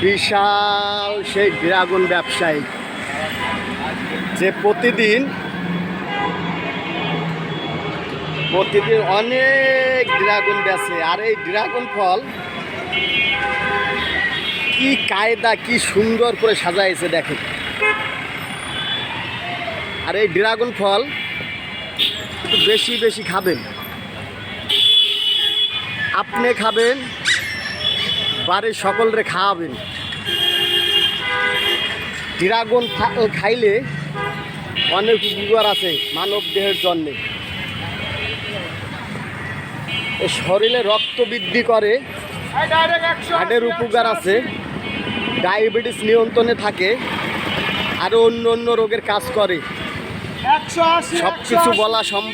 বিশাল সেই ড্রাগন ব্যবসায়ী যে প্রতিদিন অনেক ড্রাগন বেচে। আর এই ড্রাগন ফল কি কায়দা, কি সুন্দর করে সাজাইছে দেখেন। আর এই ড্রাগন ফল একটু বেশি বেশি খাবেন, আপনি খাবেন, বাড়ির সকলরে খাওয়াবেন। ড্রাগন খাইলে অনেক উপকার আছে মানব দেহের জন্যে। শরীরে রক্ত বৃদ্ধি করে, হার্টের উপকার আছে, ডায়াবেটিস নিয়ন্ত্রণে থাকে, আরও অন্য অন্য রোগের কাজ করে। সব কিছু বলা সম্ভব।